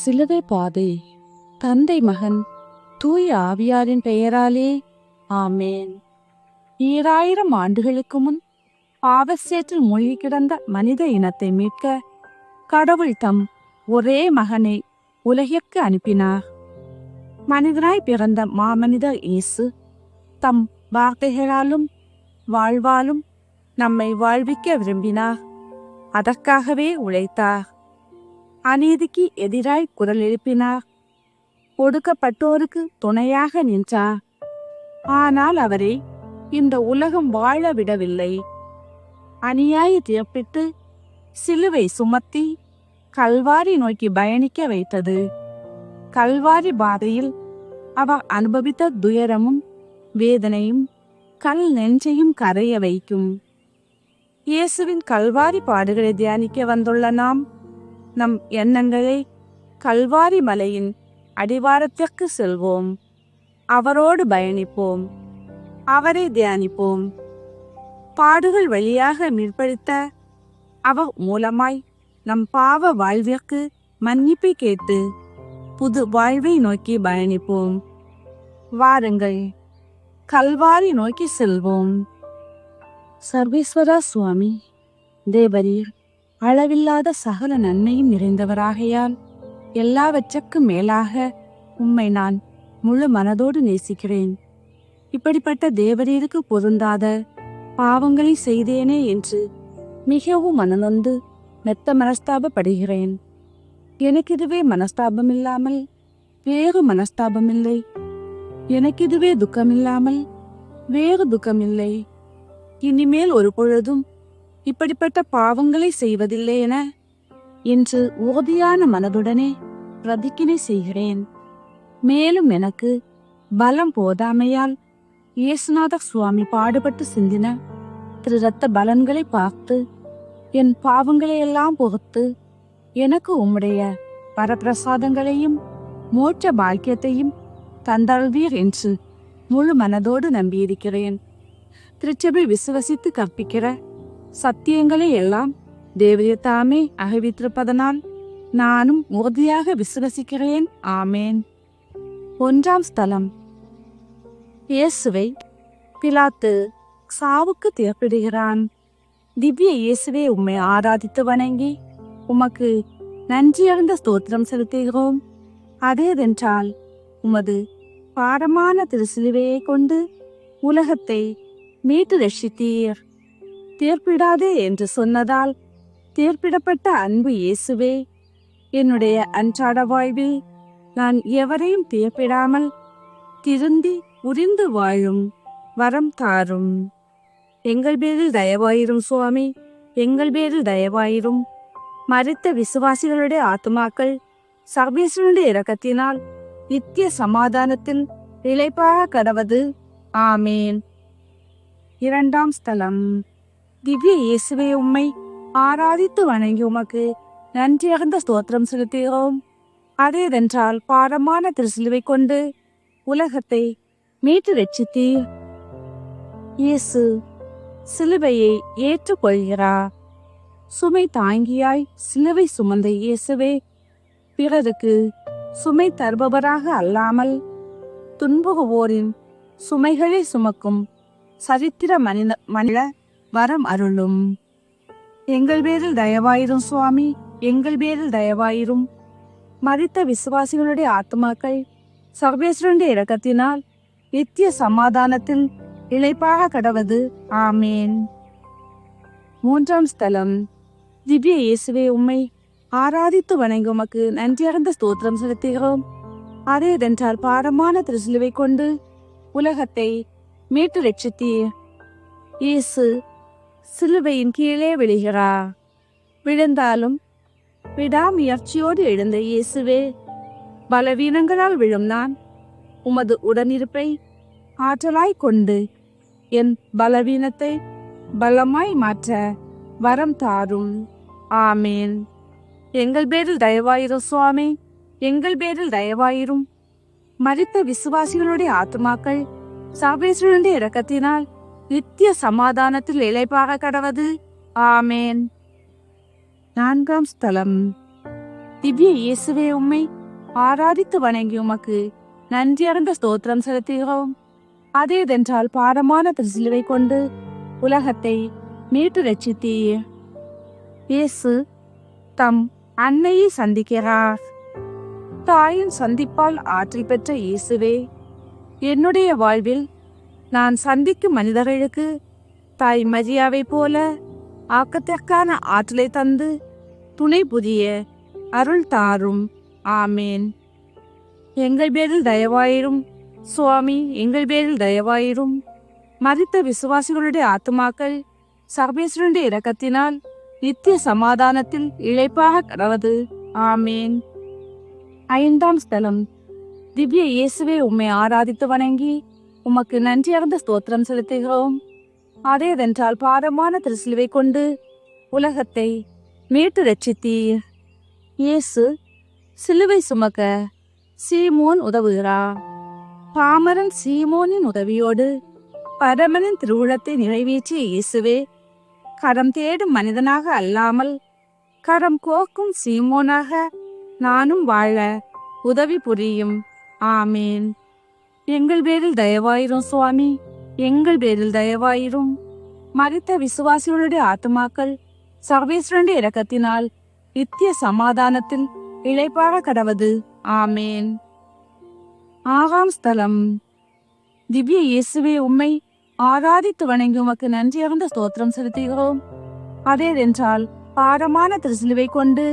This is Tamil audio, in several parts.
சிலுவை பாதை. தந்தை, மகன், தூய ஆவியாரின் பெயராலே ஆமேன். 2000 ஆண்டுகளுக்கு முன் பாவச்சேற்றில் மூழ்கி கிடந்த மனித இனத்தை மீட்க கடவுள் தம் ஒரே மகனை உலகிற்கு அனுப்பினார். மனிதனாய் பிறந்த மாமனிதர் இயேசு தம் வார்த்தைகளாலும் வாழ்வாலும் நம்மை வாழ்விக்க விரும்பினார். அதற்காகவே உழைத்தார். அநீதிக்கு எதிராய் குரல் எழுப்பினார். ஒடுக்கப்பட்டோருக்கு துணையாக நின்றார். ஆனால் அவரை இந்த உலகம் வாழ விடவில்லை. அநியாய தீர்ப்பிட்டு சிலுவை சுமத்தி கல்வாரி நோக்கி பயணிக்க வைத்தது. கல்வாரி பாதையில் அவர் அனுபவித்த துயரமும் வேதனையும் கல் நெஞ்சையும் கரைய வைக்கும். இயேசுவின் கல்வாரி பாடுகளை தியானிக்க வந்துள்ள நாம் நம் எண்ணங்களை கல்வாரி மலையின் அடிவாரத்திற்கு செல்வோம். அவரோடு பயணிப்போம். அவரை தியானிப்போம். பாடுகள் வழியாக மீட்பளித்த அவர் மூலமாய் நம் பாவ வாழ்விற்கு மன்னிப்பை கேட்டு புது வாழ்வை நோக்கி பயணிப்போம். வாருங்கள், கல்வாரி நோக்கி செல்வோம். சர்வேஸ்வரா சுவாமி, தேவரீர் அளவில்லாத சகல நன்மையும் நிறைந்தவராகையால் எல்லாவற்றுக்கும் மேலாக உம்மை நான் முழு மனதோடு நேசிக்கிறேன். இப்படிப்பட்ட தேவரீருக்கு பொருந்தாத பாவங்களை செய்தேனே என்று மிகவும் மனநொந்து மெத்த மனஸ்தாபப்படுகிறேன். எனக்கிதுவே மனஸ்தாபமில்லாமல் வேறு மனஸ்தாபமில்லை. எனக்கிதுவே துக்கமில்லாமல் வேறு துக்கமில்லை. இனிமேல் ஒரு பொழுதும் இப்படிப்பட்ட பாவங்களை செய்வதில்லை என இன்று உறுதியான மனதுடனே பிரதிக்கினை செய்கிறேன். மேலும் எனக்கு பலம் போதாமையால் இயேசுநாதர் சுவாமி பாடுபட்டு சிந்தின திரு ரத்த பலன்களை பார்த்து என் பாவங்களையெல்லாம் பொறுத்து எனக்கு உம்முடைய வரப்பிரசாதங்களையும் மோட்ச பாக்கியத்தையும் தந்தல்வீர் என்று முழு மனதோடு நம்பியிருக்கிறேன். திருச்சபை விசுவசித்து கற்பிக்கிற சத்தியங்களை எல்லாம் தேவரீர் தாமே அறிவித்திருப்பதனால் நானும் உறுதியாக விசுவசிக்கிறேன். ஆமேன். 1ஆம் ஸ்தலம். இயேசுவை பிலாத்து சாவுக்கு தீர்ப்பிடுகிறான். திவ்ய இயேசுவே, உம்மை ஆராதித்து வணங்கி உமக்கு நன்றியறிந்த ஸ்தோத்திரம் செலுத்துகிறோம். அதேதென்றால் உமது பாரமான திருசிலுவையை கொண்டு உலகத்தை மீட்டு ரட்சித்தீர். தீர்ப்பிடாதே என்று சொன்னதால் தீர்ப்பிடப்பட்ட அன்பு இயேசுவே, என்னுடைய அன்றாட வாழ்வில் நான் எவரையும் தீர்ப்பிடாமல் திருந்தி உரிந்து வாழும் வரம் தாரும். எங்கள் பேரில் தயவாயிரும் சுவாமி, எங்கள் பேரில் தயவாயிரும். மரித்த விசுவாசிகளுடைய ஆத்துமாக்கள் சர்வேஸ்வரனுடைய இரக்கத்தினால் நித்திய சமாதானத்தில் இளைப்பாக கடவது. ஆமேன். 2ஆம் ஸ்தலம். திவ்ய இயேசுவே, உம்மை ஆராதித்து வணங்கி உமக்கு நன்றியறிந்த ஸ்தோத்திரம் செலுத்துகிறோம். அதேதென்றால் பாரமான திருசிலுவை கொண்டு உலகத்தை மீட்டு ரட்சித்தீர். இயேசு சிலுவையை ஏற்றுக்கொள்கிறார். சுமை தாங்கியாய் சிலுவை சுமந்த இயேசுவே, பிறருக்கு சுமை தருபவராக அல்லாமல் துன்புறுவோரின் சுமைகளை சுமக்கும் சரித்திர மனித வரம் அருளும். எங்கள் பேரில் தயவாயிரும் சுவாமி, எங்கள் பேரில் தயவாயிரும். மரித்த விசுவாசிகளுடைய ஆத்மாக்கள் சர்வேஸ்வரனுடைய இரக்கத்தினால் நித்திய சமாதானத்தில் இளைப்பாக கடவது. ஆமேன். 3ஆம் ஸ்தலம். திவ்ய இயேசுவே, உம்மை ஆராதித்து வணங்கி உமக்கு நன்றியறிந்த ஸ்தோத்திரம் செலுத்துகிறோம். அதேதென்றால் பாரமான திருசிலுவை கொண்டு உலகத்தை மீட்டு ரட்சித்தீர். இயேசு சிலுவையின் கீழே விழுகிறார். விழுந்தாலும் விடாமுயற்சியோடு எழுந்த இயேசுவே, பலவீனங்களால் விழும் நான் உமது உடனிருப்பை ஆற்றலாய் கொண்டு என் பலவீனத்தை பலமாய் மாற்ற வரம் தாரும். ஆமேன். எங்கள் பேரில் தயவாயிரும் சுவாமி, எங்கள் பேரில் தயவாயிரும். மரித்த விசுவாசிகளுடைய ஆத்துமாக்கள் சர்வேஸ்வரனுடைய இரக்கத்தினால் நித்திய சமாதானத்தில் இளைப்பாக கடவது. ஆமேன். 4ஆம் ஸ்தலம். திவ்ய இயேசுவே, உம்மை ஆராதித்து வணங்கி உமக்கு நன்றியறிந்த ஸ்தோத்திரம் செலுத்துகிறோம். அதேதென்றால் பாரமான திருசிலுவை கொண்டு உலகத்தை மீட்டு ரட்சித்தீர். இயேசு தம் அன்னையை சந்திக்கிறார். தாயின் சந்திப்பால் ஆற்றல் பெற்ற இயேசுவே, என்னுடைய வாழ்வில் நான் சந்திக்கும் மனிதர்களுக்கு தாய் மரியாவை போல ஆக்கத்திற்கான ஆற்றலை தந்து துணை புரிய அருள் தாரும். ஆமேன். எங்கள் பேரில் தயவாயிரும் சுவாமி, எங்கள் பேரில் தயவாயிரும். மரித்த விசுவாசிகளுடைய ஆத்துமாக்கள் சர்வேஸ்வரனுடைய இரக்கத்தினால் நித்திய சமாதானத்தில் இளைப்பாக கடவது. ஆமேன். 5ஆம் ஸ்தலம். திவ்ய இயேசுவே, உம்மை ஆராதித்து வணங்கி உமக்கு நன்றியறிந்த ஸ்தோத்திரம் செலுத்துகிறோம். அதேதென்றால் பாரமான திருசிலுவை கொண்டு உலகத்தை மீட்டு ரட்சித்தீர். இயேசு சிலுவை சுமக்க சீமோன் உதவுகிறார். பாமரன் சீமோனின் உதவியோடு பரமனின் திருவுளத்தை நிறைவேற்றிய இயேசுவே, கரம் தேடும் மனிதனாக அல்லாமல் கரம் கோக்கும் சீமோனாக நானும் வாழ உதவி புரியும். ஆமேன். எங்கள் பேரில் தயவாயிரும் சுவாமி, எங்கள் பேரில் தயவாயிரும். மரித்த விசுவாசிகளுடைய ஆத்துமாக்கள் சர்வேஸ்வரனுடைய இரக்கத்தினால் நித்திய சமாதானத்தில் இளைப்பாக கடவது. ஆமேன். 6ஆம் ஸ்தலம். திவ்ய இயேசுவே, உம்மை ஆராதித்து வணங்கி உமக்கு நன்றியறிந்த ஸ்தோத்திரம் செலுத்துகிறோம். அதேதென்றால் பாரமான திருசிலுவை கொண்டு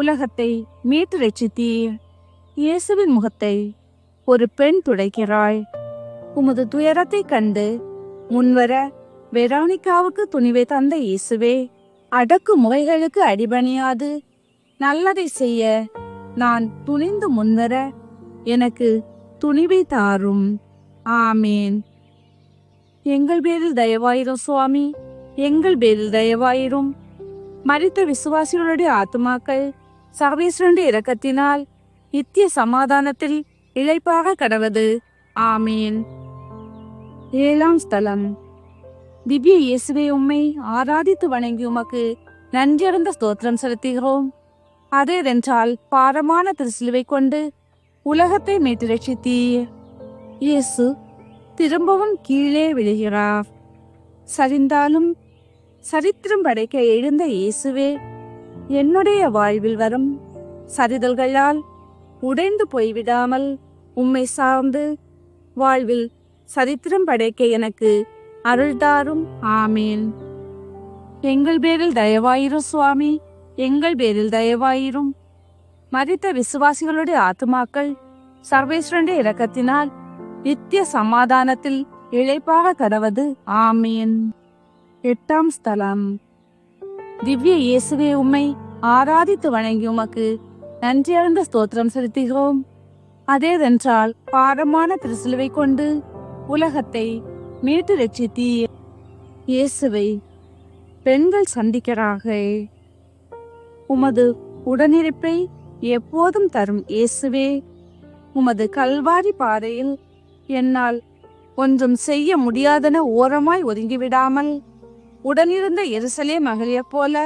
உலகத்தை மீட்டு ரட்சித்தீர். இயேசுவின் முகத்தை ஒரு பெண் துடைக்கிறாய். உமது துயரத்தை கண்டு முன்வர வெரோனிகாவுக்கு துணிவை தந்த இயேசுவே, அடக்கு முறைகளுக்கு அடிபணியாது நல்லதை செய்ய நான் துணிந்து முன்வர எனக்கு துணிவை தாரும். ஆமேன். எங்கள் பேரில் தயவாயிரும் சுவாமி, எங்கள் பேரில் தயவாயிரும். மரித்த விசுவாசிகளுடைய ஆத்துமாக்கள் சர்வேஸ்வரனுடைய இரக்கத்தினால் நித்திய சமாதானத்தில் இளைப்பாக கடவது. ஆமேன். 7ஆம் ஸ்தலம். திவ்ய இயேசுவே, உம்மை ஆராதித்து வணங்கி உமக்கு நன்றியறிந்த ஸ்தோத்திரம் செலுத்துகிறோம். அதேதென்றால் பாரமான திருசிலுவை கொண்டு உலகத்தை மீட்டு ரட்சித்தீர். இயேசு திரும்பவும் கீழே விழுகிறார். சரிந்தாலும் சரித்திரம் படைக்க எழுந்த இயேசுவே, என்னுடைய வாழ்வில் வரும் சரிதல்களால் உடைந்து போய்விடாமல் உம்மை சார்ந்து வாழ்வில் சரித்திரம் படைக்க எனக்கு அருள்தாரும். ஆமேன். எங்கள் பேரில் தயவாயிரும் சுவாமி, எங்கள் பேரில் தயவாயிரும். மரித்த விசுவாசிகளுடைய ஆத்துமாக்கள் சர்வேஸ்வரனுடைய இரக்கத்தினால் நித்திய சமாதானத்தில் இளைப்பாக கடவது. ஆமேன். 8ஆம் ஸ்தலம். திவ்ய இயேசுவே, உம்மை ஆராதித்து வணங்கி உமக்கு நன்றியறிந்த ஸ்தோத்திரம் செலுத்துகிறோம். அதேதென்றால் பாரமான திருசிலுவை கொண்டு உலகத்தை மீட்டு ரட்சித்தீர். இயேசுவை பெண்கள் சந்திக்கிறார்கள். உமது உடனிருப்பை எப்போதும் தரும் இயேசுவே, உமது கல்வாரி பாதையில் என்னால் ஒன்றும் செய்ய முடியாதென ஓரமாய் ஒதுங்கிவிடாமல் உடனிருந்த எருசலேம் மகளிரைப் போல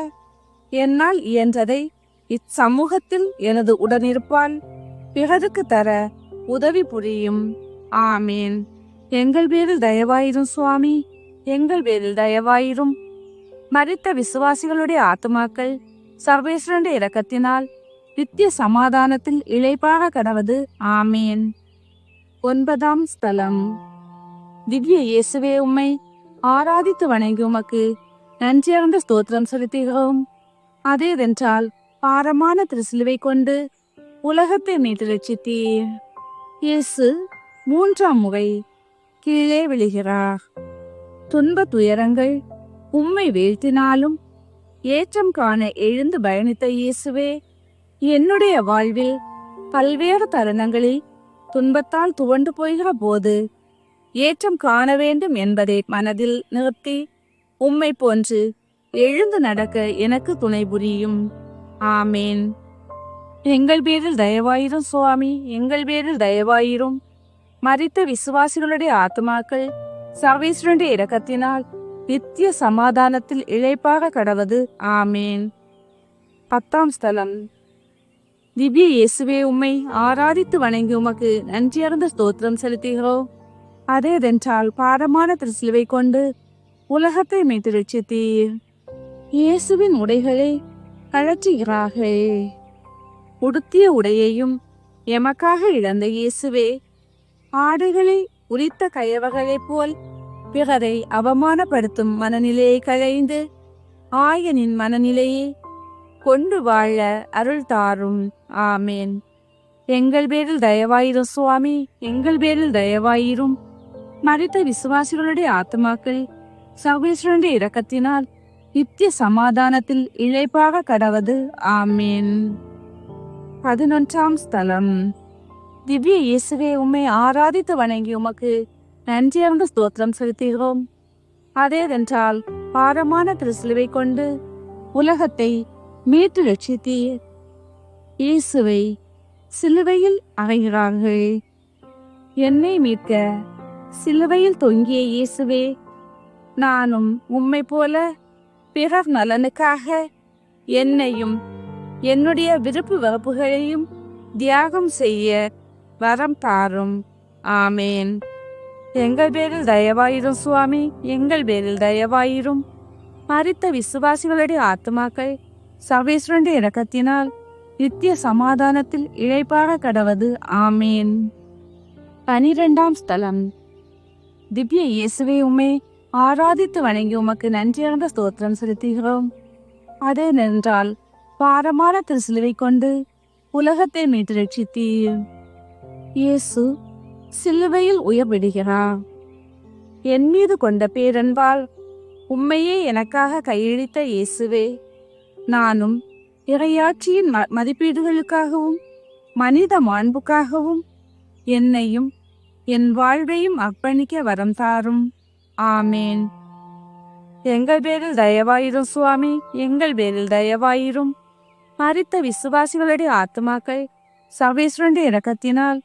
என்னால் இயன்றதை இச்சமூகத்தில் எனது உடனிருப்பால் பிறருக்கு தர உதவி புரியும். ஆமேன். எங்கள் பேரில் தயவாயிரும் சுவாமி, எங்கள் பேரில் தயவாயிரும். மரித்த விசுவாசிகளுடைய ஆத்துமாக்கள் சர்வேஸ்வரனுடைய இரக்கத்தினால் நித்திய சமாதானத்தில் இளைப்பாக கடவது. ஆமேன். 9ஆம் ஸ்தலம். திவ்ய இயேசுவே, உம்மை ஆராதித்து வணங்கி உமக்கு நன்றியறிந்த ஸ்தோத்திரம் செலுத்துகிறோம். அதேதென்றால் பாரமான திருசிலுவை கொண்டு உலகத்தை மீட்டு ரட்சித்தீர். இயேசு 3ஆம் முறை கீழே விழுகிறார். துன்ப துயரங்கள் உம்மை வீழ்த்தினாலும் ஏற்றம் காண எழுந்து பயணித்த இயேசுவே, என்னுடைய வாழ்வில் பல்வேறு தருணங்களில் துன்பத்தால் துவண்டு போகிற போது ஏற்றம் காண வேண்டும் என்பதை மனதில் நிறுத்தி உம்மை போன்று எழுந்து நடக்க எனக்கு துணை புரியும். ஆமேன். எங்கள் பேரில் தயவாயிரும் சுவாமி, எங்கள் பேரில் தயவாயிரும். மரித்த விசுவாசிகளுடைய ஆத்மாக்கள் சர்வேஸ்வரனுடைய இரக்கத்தினால் நித்திய சமாதானத்தில் இளைப்பாக கடவது. ஆமேன். 10ஆம் ஸ்தலம். திவ்ய இயேசுவே, உம்மை ஆராதித்து வணங்கி உமக்கு நன்றியறிந்த ஸ்தோத்திரம் செலுத்துகிறோம். அதேதென்றால் பாரமான திருசிலுவை கொண்டு உலகத்தை மீட்டு ரட்சித்தீர். இயேசுவின் உடைகளை கழற்றுகிறார்களே, உடுத்திய உடையையும் எமக்காக இழந்த இயேசுவே, ஆடுகளை உரித்த கயவர்களைப் போல் பிறரை அவமானப்படுத்தும் மனநிலையை களைந்து ஆயனின் மனநிலையை கொண்டு வாழ அருள் தாரும். ஆமேன். எங்கள் பேரில் தயவாயிரும் சுவாமி, எங்கள் பேரில் தயவாயிரும். மரித்த விசுவாசிகளுடைய ஆத்மாக்கள் சர்வேஸ்வரனுடைய இரக்கத்தினால் நித்திய சமாதானத்தில் இளைப்பாக கடவது. ஆமேன். 11ஆம் ஸ்தலம். திவ்ய இயேசுவே, உம்மை ஆராதித்து வணங்கி உமக்கு நன்றியறிந்த ஸ்தோத்திரம் செலுத்துகிறோம். அதேதென்றால் பாரமான திருசிலுவை கொண்டு உலகத்தை மீட்டு ரட்சித்தீர். இயேசுவை சிலுவையில் அறைகிறார்கள். என்னை மீட்க சிலுவையில் தொங்கிய இயேசுவே, நானும் உம்மை போல பிறர் நலனுக்காக என்னையும் என்னுடைய விருப்பு வெறுப்புகளையும் தியாகம் செய்ய வரம் தாரும். ஆமேன். எங்கள் பேரில் தயவாயிரும் சுவாமி, எங்கள் பேரில் தயவாயிரும். மரித்த விசுவாசிகளுடைய ஆத்மாக்கள் சர்வேஸ்வரனுடைய இரக்கத்தினால் நித்திய சமாதானத்தில் இளைப்பாக கடவது. ஆமேன். 12ஆம் ஸ்தலம். திவ்ய இயேசுவே, உம்மை ஆராதித்து வணங்கி உமக்கு நன்றியறிந்த ஸ்தோத்திரம் செலுத்துகிறோம். அதேனென்றால் பாரமான திருசிலுவை கொண்டு உலகத்தை மீட்டு ரட்சித்தீர். இயேசு சிலுவையில் உயர்விடுகிறார். என் மீது கொண்ட பேரன்பால் உம்மையே எனக்காக கையளித்த இயேசுவே, நானும் இறையாட்சியின் மதிப்பீடுகளுக்காகவும் மனித மாண்புக்காகவும் என்னையும் என் வாழ்வையும் அர்ப்பணிக்க வரம் தாரும். ஆமேன். எங்கள் பேரில் தயவாயிரும் சுவாமி, எங்கள் பேரில் தயவாயிரும். மரித்த விசுவாசிகளுடைய ஆத்மாக்கள் சர்வேஸ்வரனுடைய இரக்கத்தினால்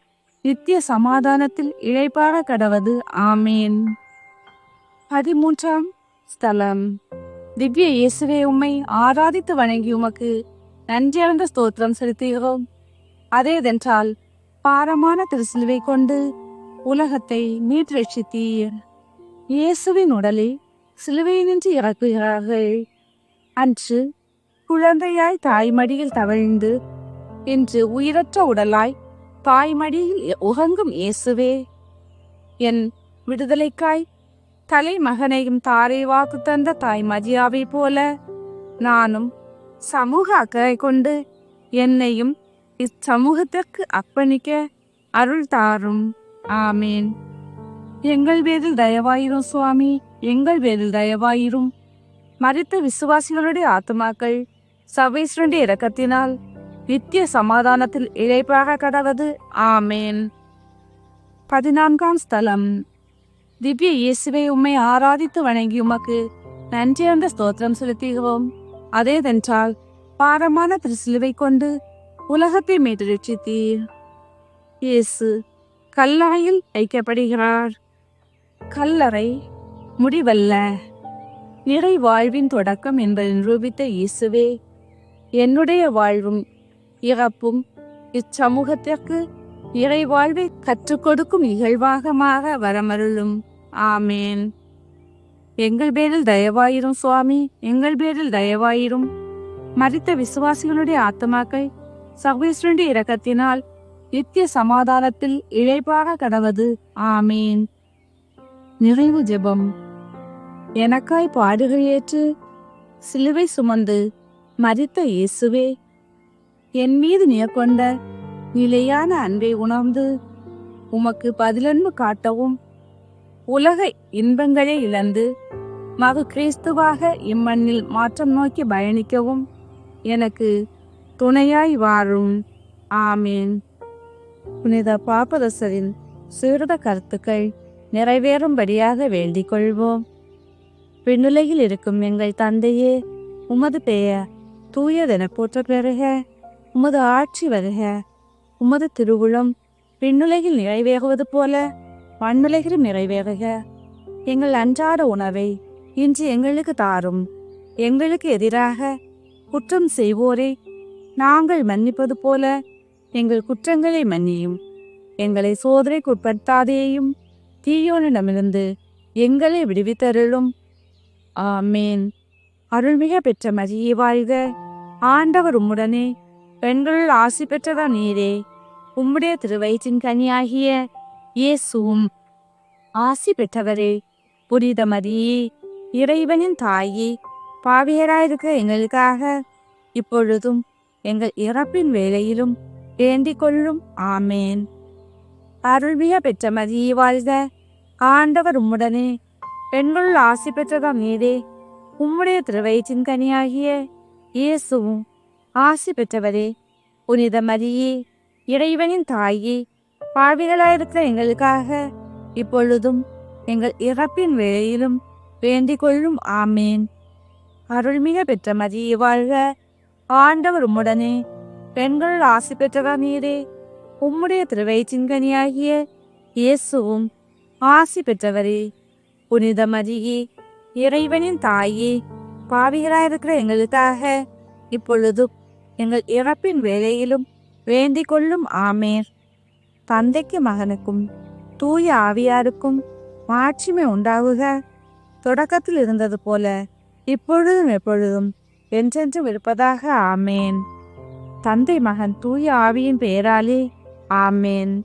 நித்திய சமாதானத்தில் இளைப்பாக கடவது. ஆமேன். 13ஆம் ஸ்தலம். திவ்ய இயேசுவே, உம்மை ஆராதித்து வணங்கி உமக்கு நன்றியறிந்த ஸ்தோத்திரம் செலுத்துகிறோம். அதேதென்றால் பாரமான திருசிலுவை கொண்டு உலகத்தை மீட்டு ரட்சித்தீர். இயேசுவின் உடலை சிலுவையினின்று இறக்குகிறார்கள். அன்று குழந்தையாய் தாய்மடியில் தவழ்ந்து இன்று உயிரற்ற உடலாய் தாய்மடியில் உறங்கும் இயேசுவே, என் விடுதலைக்காய் தலைமகனையும் தாரை வாக்கு தந்த தாய் மரியாவை போல நானும் சமூக அக்கறை கொண்டு என்னையும் இச்சமூகத்திற்கு அர்ப்பணிக்க அருள் தாரும். ஆமேன். எங்கள் பேரில் தயவாயிரும் சுவாமி, எங்கள் பேரில் தயவாயிரும். மரித்த விசுவாசிகளுடைய ஆத்மாக்கள் சர்வேஸ்வரனுடைய இரக்கத்தினால் நித்திய சமாதானத்தில் இளைப்பாக கடவது. ஆமேன். 14ஆம் ஸ்தலம். திவ்ய இயேசுவை, உம்மை ஆராதித்து வணங்கி உமக்கு நன்றியறிந்த ஸ்தோத்திரம் செலுத்துகிறோம். அதேதென்றால் பாரமான திருசிலுவை கொண்டு உலகத்தை மீட்டு ரட்சித்தீர். இயேசு கல்லறையில் வைக்கப்படுகிறார். கல்லறை முடிவல்ல, நிறை வாழ்வின் தொடக்கம் என்பதை நிரூபித்த இயேசுவே, என்னுடைய வாழ்வும் இறப்பும் இச்சமூகத்திற்கு இறை வாழ்வை கற்றுக் கொடுக்கும் நிகழ்வாக வரமருளும். ஆமேன். எங்கள் பேரில் தயவாயிரும் சுவாமி, எங்கள் பேரில் தயவாயிரும். மரித்த விசுவாசிகளுடைய ஆத்மாக்கள் சர்வேஸ்வரனுடைய இரக்கத்தினால் நித்திய சமாதானத்தில் இளைப்பாக கடவது. ஆமேன். நிறைவு ஜெபம். எனக்காய் பாடுகள் ஏற்று சிலுவை சுமந்து மரித்த இயேசுவே, என் மீது நீர் கொண்ட நிலையான அன்பை உணர்ந்து உமக்கு பதிலன்பு காட்டவும் உலக இன்பங்களை இழந்து மறு கிறிஸ்துவாக இம்மண்ணில் மாற்றம் நோக்கி பயணிக்கவும் எனக்கு துணையாய் வாரும். ஆமேன். புனித பாப்பரசரின் சீர்த கருத்துக்கள் நிறைவேறும்படியாக வேண்டிக் கொள்வோம். விண்ணுலகில் இருக்கும் எங்கள் தந்தையே, உமது பெயர் தூயதென போற்ற பெறுக. உமது ஆட்சி வருக. உமது திருவுளம் விண்ணுலகில் நிறைவேறுவது போல மண்ணுலகிலும் நிறைவேறுக. எங்கள் அன்றாட உணவை இன்று எங்களுக்கு தாரும். எங்களுக்கு எதிராக குற்றம் செய்வோரை நாங்கள் மன்னிப்பது போல எங்கள் குற்றங்களை மன்னியும். எங்களை சோதனைக்குட்படுத்தாதேயும், தீயோனிடமிருந்து எங்களை விடுவித்தருளும். ஆமேன். அருள்மிக பெற்ற மரியே வாழ்க. ஆண்டவர் உம்முடனே, பெண்களுள் ஆசி பெற்றவர் நீரே. உம்முடைய திருவயிற்றின் கனியாகிய இயேசுவும் ஆசி பெற்றவரே. புனித மரியே, இறைவனின் தாயே, பாவியராயிருக்க எங்களுக்காக இப்பொழுதும் எங்கள் இறப்பின் வேளையிலும் வேண்டிக் கொள்ளும். ஆமேன். அருள்மிக பெற்ற மரியே வாழ்க. ஆண்டவர் உம்முடனே, பெண்களுள் ஆசி பெற்றவர் நீரே. உம்முடைய திருவயிற்றின் கனியாகிய இயேசுவும் ஆசி பெற்றவரே. புனித மரியே, இறைவனின் தாயே, பாவிகளாயிருக்கிற எங்களுக்காக இப்பொழுதும் எங்கள் இறப்பின் வேளையிலும் வேண்டிக் கொள்ளும். ஆமேன். அருள்மிக பெற்ற மரியே வாழ்க. ஆண்டவர் உம்முடனே, பெண்களுள் ஆசி பெற்றவர் நீரே. உம்முடைய திருவயிற்றின் கனியாகிய இயேசுவும் ஆசி பெற்றவரே. புனித மரியே, இறைவனின் தாயே, பாவிகளாயிருக்கிற எங்களுக்காக இப்பொழுதும் எங்கள் இறப்பின் வேளையிலும் வேண்டிக் கொள்ளும். ஆமேன். தந்தைக்கு மகனுக்கும் தூய ஆவியாருக்கும் மாட்சிமை உண்டாகுக. தொடக்கத்தில் இருந்தது போல இப்பொழுதும் எப்பொழுதும் என்றென்றும் இருப்பதாக. ஆமேன். தந்தை மகன் தூய ஆவியின் பெயராலே. ஆமேன்.